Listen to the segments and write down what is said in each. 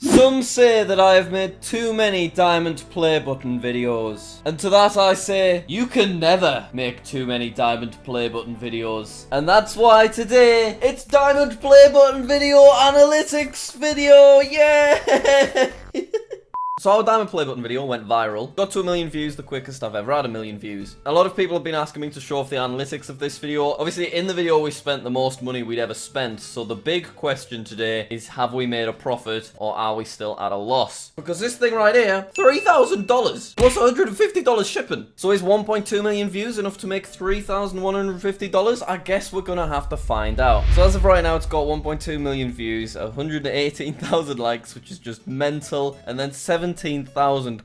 Some say that I have made too many diamond play button videos. And to that I say, you can never make too many diamond play button videos. And that's why today, it's diamond play button video analytics video, yeah! So our diamond play button video went viral, got to 1 million views, the quickest I've ever had 1 million views. A lot of people have been asking me to show off the analytics of this video. Obviously in the video we spent the most money we'd ever spent, so the big question today is, have we made a profit or are we still at a loss? Because this thing right here, $3,000 plus $150 shipping. So is 1.2 million views enough to make $3,150? I guess we're gonna have to find out. So as of right now it's got 1.2 million views, 118,000 likes, which is just mental, and then 17,000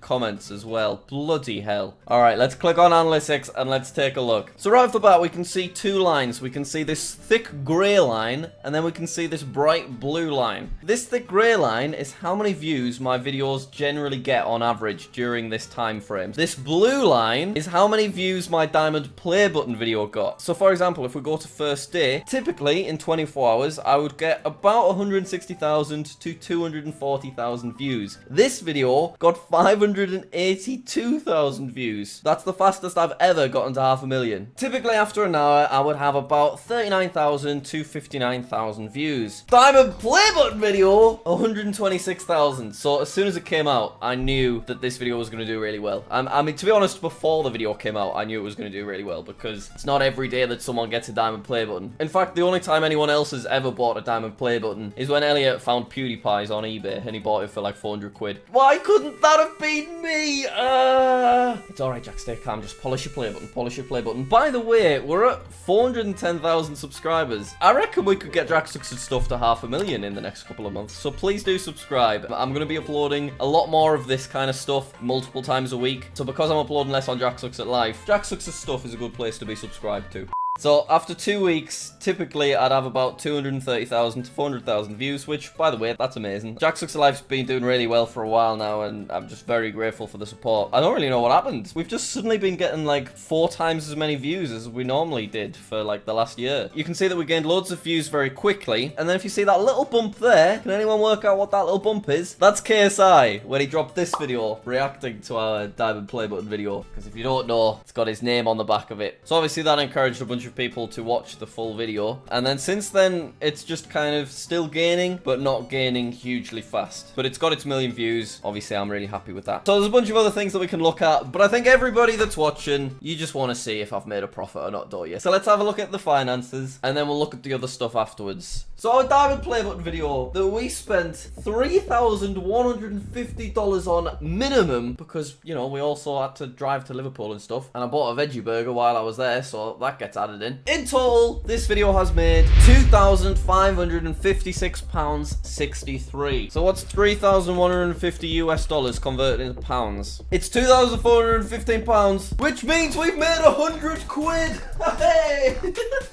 comments as well. Bloody hell. Alright, let's click on analytics and let's take a look. So right off the bat we can see two lines. We can see this thick grey line and then we can see this bright blue line. This thick grey line is how many views my videos generally get on average during this time frame. This blue line is how many views my diamond play button video got. So for example, if we go to first day, typically in 24 hours I would get about 160,000 to 240,000 views. This video got 582,000 views. That's the fastest I've ever gotten to 500,000. Typically after an hour, I would have about 39,000 to 59,000 views. Diamond play button video, 126,000. So as soon as it came out, I knew that this video was going to do really well. I mean, to be honest, before the video came out, I knew it was going to do really well because it's not every day that someone gets a diamond play button. In fact, the only time anyone else has ever bought a diamond play button is when Elliot found PewDiePie's on eBay and he bought it for like 400 quid. Why couldn't that have been me? It's alright, Jack, stay calm. Just polish your play button. Polish your play button. By the way, we're at 410,000 subscribers. I reckon we could get JackSucksAtStuff to 500,000 in the next couple of months. So please do subscribe. I'm going to be uploading a lot more of this kind of stuff multiple times a week. So because I'm uploading less on JackSucksAtLife, JackSucksAtStuff is a good place to be subscribed to. So after 2 weeks, typically I'd have about 230,000 to 400,000 views, which, by the way, that's amazing. JackSucksAtLife's been doing really well for a while now, and I'm just very grateful for the support. I don't really know what happened. We've just suddenly been getting like 4 times as many views as we normally did for like the last year. You can see that we gained loads of views very quickly, and then if you see that little bump there, can anyone work out what that little bump is? That's KSI, when he dropped this video reacting to our diamond play button video. Because if you don't know, it's got his name on the back of it. So obviously that encouraged a bunch of people to watch the full video, and then since then it's just kind of still gaining but not gaining hugely fast, but it's got its 1 million views. Obviously I'm really happy with that. So there's a bunch of other things that we can look at, but I think everybody that's watching, you just want to see if I've made a profit or not, don't you? So let's have a look at the finances and then we'll look at the other stuff afterwards. So our diamond play button video that we spent $3,150 on minimum, because you know we also had to drive to Liverpool and stuff, and I bought a veggie burger while I was there, so that gets added in. In total, this video has made £2,556.63. So what's 3,150 US dollars converted into pounds? It's 2,415 pounds, which means we've made 100 quid. Hey!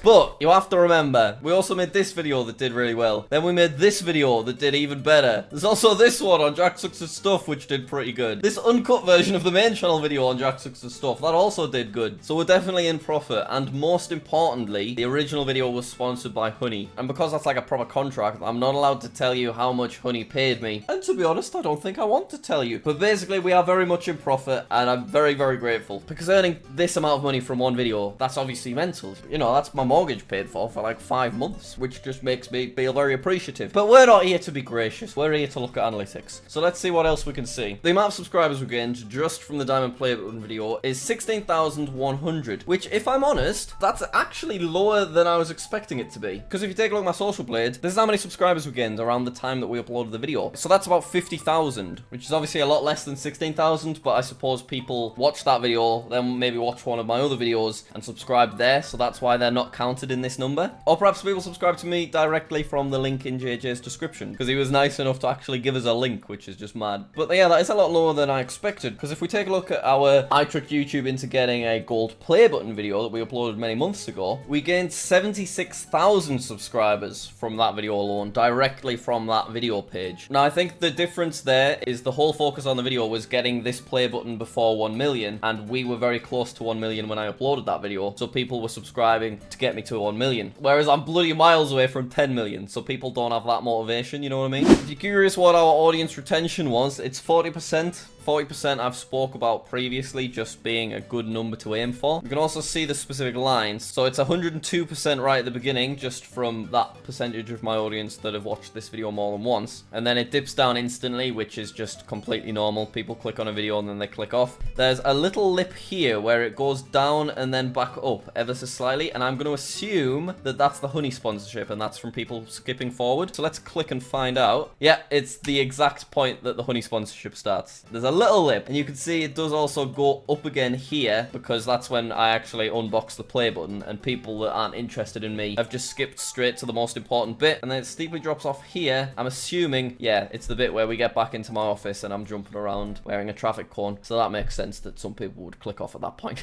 But you have to remember, we also made this video that did really well. Then we made this video that did even better. There's also this one on JackSucksAtStuff, which did pretty good. This uncut version of the main channel video on JackSucksAtStuff, that also did good. So we're definitely in profit, and most importantly, the original video was sponsored by Honey, and because that's like a proper contract, I'm not allowed to tell you how much Honey paid me, and to be honest, I don't think I want to tell you. But basically, we are very much in profit, and I'm very, very grateful, because earning this amount of money from one video, that's obviously mental. You know, that's my mortgage paid for like 5 months, which just makes me feel very appreciative. But we're not here to be gracious, we're here to look at analytics. So let's see what else we can see. The amount of subscribers we gained just from the diamond play button video is 16,100, which, if I'm honest, that's actually lower than I was expecting it to be. Because if you take a look at my social blade, this is how many subscribers we gained around the time that we uploaded the video. So that's about 50,000, which is obviously a lot less than 16,000, but I suppose people watch that video, then maybe watch one of my other videos and subscribe there, so that's why they're not counted in this number. Or perhaps people subscribe to me directly from the link in JJ's description, because he was nice enough to actually give us a link, which is just mad. But yeah, that is a lot lower than I expected, because if we take a look at our I tricked YouTube into getting a gold play button video that we uploaded many months months ago, we gained 76,000 subscribers from that video alone, directly from that video page. Now, I think the difference there is the whole focus on the video was getting this play button before 1 million, and we were very close to 1 million when I uploaded that video, so people were subscribing to get me to 1 million. Whereas I'm bloody miles away from 10 million, so people don't have that motivation, you know what I mean? If you're curious what our audience retention was, it's 40%. 40% I've spoke about previously just being a good number to aim for. You can also see the specific lines. So it's 102% right at the beginning, just from that percentage of my audience that have watched this video more than once. And then it dips down instantly, which is just completely normal. People click on a video and then they click off. There's a little lip here where it goes down and then back up ever so slightly. And I'm going to assume that that's the honey sponsorship and that's from people skipping forward. So let's click and find out. Yeah, it's the exact point that the honey sponsorship starts. There's a little lip, and you can see it does also go up again here, because that's when I actually unbox the play button, and people that aren't interested in me have just skipped straight to the most important bit, and then it steeply drops off here. I'm assuming, yeah, it's the bit where we get back into my office and I'm jumping around wearing a traffic cone, so that makes sense that some people would click off at that point.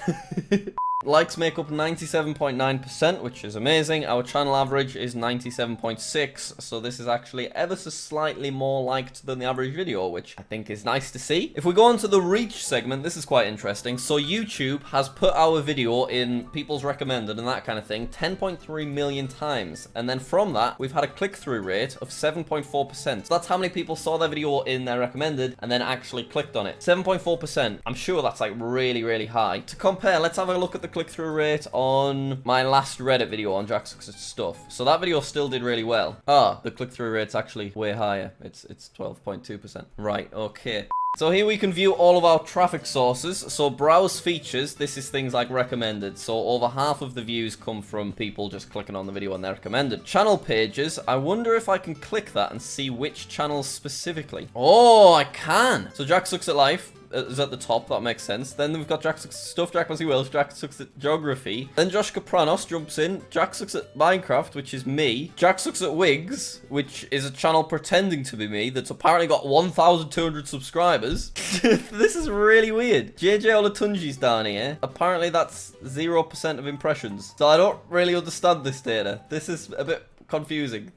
Likes make up 97.9%, which is amazing. Our channel average is 97.6, so this is actually ever so slightly more liked than the average video, which I think is nice to see. If we go on to the reach segment, this is quite interesting. So YouTube has put our video in people's recommended and that kind of thing 10.3 million times, and then from that, we've had a click-through rate of 7.4%. So that's how many people saw their video in their recommended and then actually clicked on it. 7.4%. I'm sure that's like really, really high. To compare, let's have a look at the click-through rate on my last Reddit video on JackSucksAtStuff. So that video still did really well. Ah, the click-through rate's actually way higher. It's 12.2%. Right, okay. So here we can view all of our traffic sources. So browse features, this is things like recommended. So over half of the views come from people just clicking on the video and they're recommended. Channel pages, I wonder if I can click that and see which channels specifically. Oh, I can. So Jack Sucks at Life is at the top, that makes sense. Then we've got Jack Sucks at Stuff, Jack Must Welsh, Jack Sucks at Geography. Then Josh Kapranos jumps in, Jack Sucks at Minecraft, which is me. Jack Sucks at Wigs, which is a channel pretending to be me that's apparently got 1,200 subscribers. This is really weird. JJ Olatunji's down here. Apparently that's 0% of impressions. So I don't really understand this data. This is a bit confusing.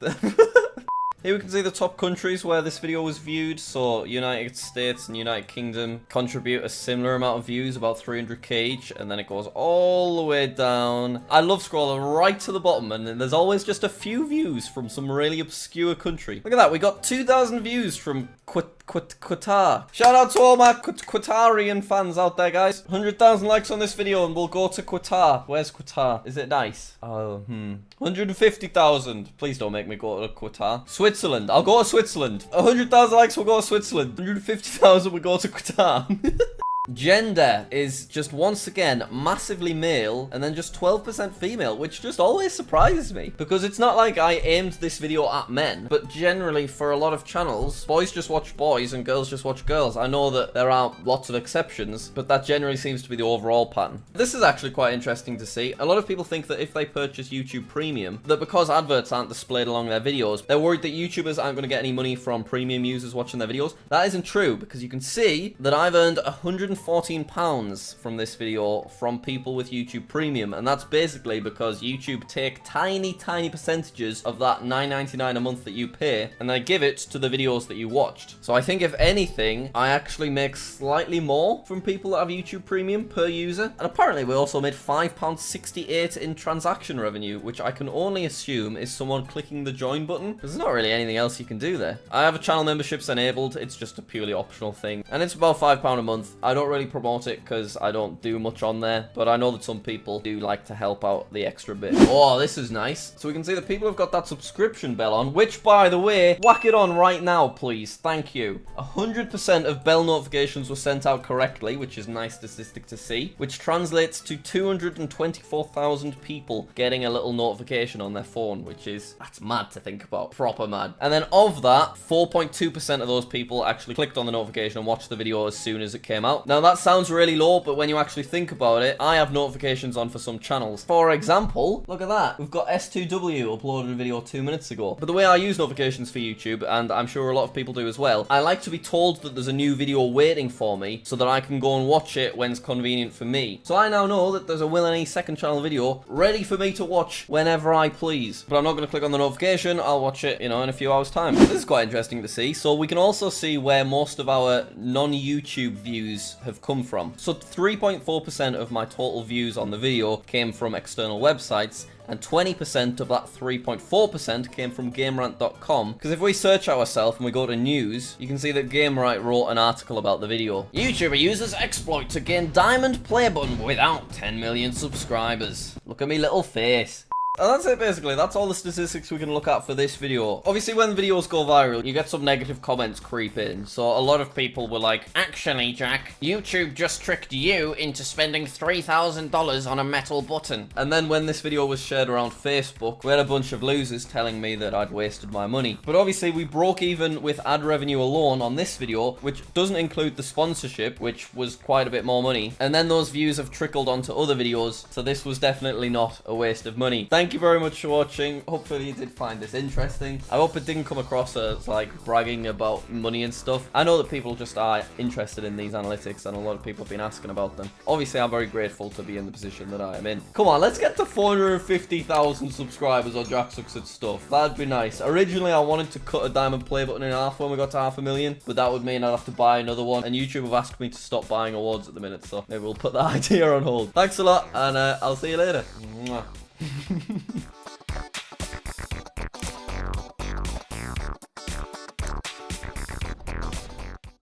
Here we can see the top countries where this video was viewed. So United States and United Kingdom contribute a similar amount of views, about 300k each, and then it goes all the way down. I love scrolling right to the bottom, and then there's always just a few views from some really obscure country. Look at that, we got 2,000 views from Qatar. Shout out to all my Qatarian fans out there, guys. 100,000 likes on this video and we'll go to Qatar. Where's Qatar? Is it nice? Oh, 150,000. Please don't make me go to Qatar. Switzerland. I'll go to Switzerland. 100,000 likes, we'll go to Switzerland. 150,000, we go to Qatar. Gender is just once again massively male and then just 12% female, which just always surprises me because it's not like I aimed this video at men, but generally for a lot of channels, boys just watch boys and girls just watch girls. I know that there are lots of exceptions, but that generally seems to be the overall pattern. This is actually quite interesting to see. A lot of people think that if they purchase YouTube Premium, that because adverts aren't displayed along their videos, they're worried that YouTubers aren't going to get any money from premium users watching their videos. That isn't true because you can see that I've earned £114 from this video from people with YouTube Premium, and that's basically because YouTube take tiny percentages of that $9.99 a month that you pay and they give it to the videos that you watched. So I think if anything, I actually make slightly more from people that have YouTube Premium per user, and apparently we also made £5.68 in transaction revenue, which I can only assume is someone clicking the join button because there's not really anything else you can do there. I have a channel memberships enabled. It's just a purely optional thing and it's about £5 a month. I don't really promote it because I don't do much on there, but I know that some people do like to help out the extra bit. Oh, this is nice. So we can see that people have got that subscription bell on, which by the way, whack it on right now, please. Thank you. 100% of bell notifications were sent out correctly, which is a nice statistic to see, which translates to 224,000 people getting a little notification on their phone, that's mad to think about. Proper mad. And then of that, 4.2% of those people actually clicked on the notification and watched the video as soon as it came out. Now, Now that sounds really low, but when you actually think about it, I have notifications on for some channels. For example, look at that. We've got S2W uploaded a video 2 minutes ago. But the way I use notifications for YouTube, and I'm sure a lot of people do as well, I like to be told that there's a new video waiting for me so that I can go and watch it when it's convenient for me. So I now know that there's a Will and E second channel video ready for me to watch whenever I please. But I'm not going to click on the notification. I'll watch it, you know, in a few hours time. This is quite interesting to see. So we can also see where most of our non-YouTube views have come from. So 3.4% of my total views on the video came from external websites, and 20% of that 3.4% came from GameRant.com. Because if we search ourselves and we go to news, you can see that GameRant wrote an article about the video. YouTuber uses exploit to gain diamond play button without 10 million subscribers. Look at me little face. And that's it basically, that's all the statistics we can look at for this video. Obviously when videos go viral, you get some negative comments creep in. So a lot of people were like, actually Jack, YouTube just tricked you into spending $3,000 on a metal button. And then when this video was shared around Facebook, we had a bunch of losers telling me that I'd wasted my money. But obviously we broke even with ad revenue alone on this video, which doesn't include the sponsorship, which was quite a bit more money. And then those views have trickled onto other videos, so this was definitely not a waste of money. Thank you very much for watching. Hopefully you did find this interesting. I hope it didn't come across as like bragging about money and stuff. I know that people just are interested in these analytics and a lot of people have been asking about them. Obviously I'm very grateful to be in the position that I am in. Come on, let's get to 450,000 subscribers on JackSucksAtStuff. That'd be nice. Originally I wanted to cut a diamond play button in half when we got to 500,000, but that would mean I'd have to buy another one, and YouTube have asked me to stop buying awards at the minute, so maybe we'll put that idea on hold. Thanks a lot, and I'll see you later. Mwah.